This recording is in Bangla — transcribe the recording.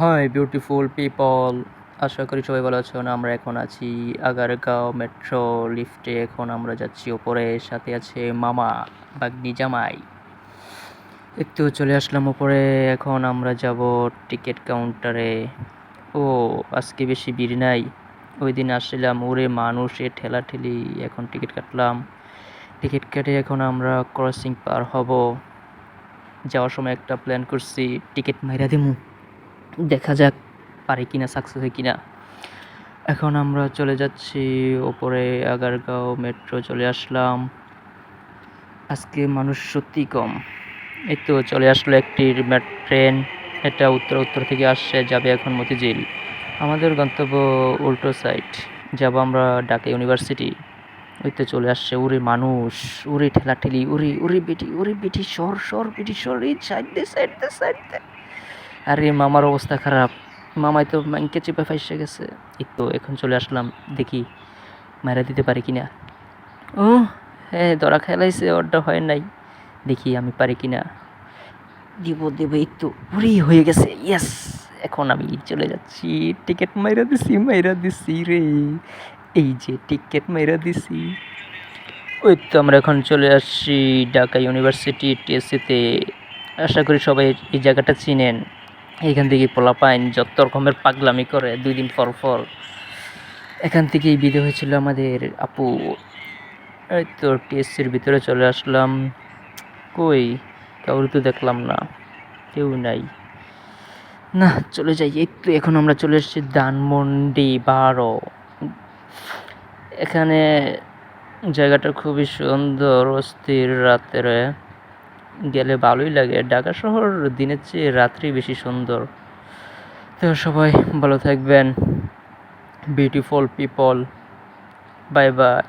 হাই বিউটিফুল পিপল, আশা করি সবাই ভালো আছো না। আমরা এখন আছি আগারগাঁও মেট্রো লিফটে। এখন আমরা যাচ্ছি ওপরে, সাথে আছে মামা বাগনি জামাই। একটু চলে আসলাম ওপরে। এখন আমরা যাব টিকিট কাউন্টারে। ও, আজকে বেশি ভিড় নাই। ওই দিন আসছিলাম, ওরে মানুষে ঠেলাঠেলি। এখন টিকিট কাটলাম, টিকিট কেটে এখন আমরা ক্রসিং পার হব। যাওয়ার সময় একটা প্ল্যান করছি, টিকিট মাইরা দিমু, দেখা যাক পারি কিনা, সাকসেস হয় কিনা। এখন আমরা চলে যাচ্ছি ওপরে, আগারগাঁও মেট্রো চলে আসলাম। আজকে মানুষ সত্যি কম। এই তো চলে আসলো একটি ট্রেন। এটা উত্তর থেকে আসছে, যাবে এখন মতিঝিল। আমাদের গন্তব্য উল্টো সাইড, যাব আমরা ঢাকা ইউনিভার্সিটি। ওই তো চলে আসছে, ওরে মানুষ, ওরে ঠেলাঠেলি, ওরে বেটি সর সর, বেটি সর, এই সাইড দে। আরে মামার অবস্থা খারাপ, মামাই তো ব্যাংকে চেপে ফাইসে গেছে। এই তো এখন চলে আসলাম, দেখি মারা দিতে পারি কিনা। ও হ্যাঁ, ধরা খেলাইছে, ওরটা হয় নাই। দেখি আমি পারি কিনা। দেব এই তো, ওরে হয়ে গেছে, ইয়েস। এখন আমি চলে যাচ্ছি, টিকিট মাইরা দিছি রে। এই যে টিকিট মাইরা দিছি। ওই তো আমরা এখন চলে আসছি ঢাকা ইউনিভার্সিটি টিএসসিতে। আশা করি সবাই এই জায়গাটা চিনেন। এইখান থেকে পোলাপাইন যত রকমের পাগলামি করে 2 দিন পর পর। এখান থেকেই বিদে হয়েছিল আমাদের আপু। এই তো টিএসসির ভিতরে চলে আসলাম। কই, কাউরে তো দেখলাম না, কেউ নাই। না, চলে যাই। এই তো এখন আমরা চলে এসেছি ধানমন্ডি 12। এখানে জায়গাটা খুবই সুন্দর, অস্থির। রাত্রে গেলে ভালোই লাগে। ঢাকা শহর দিনের চেয়ে রাত্রি বেশি সুন্দর। তো সবাই ভালো থাকবেন, বিউটিফুল পিপল। Bye bye.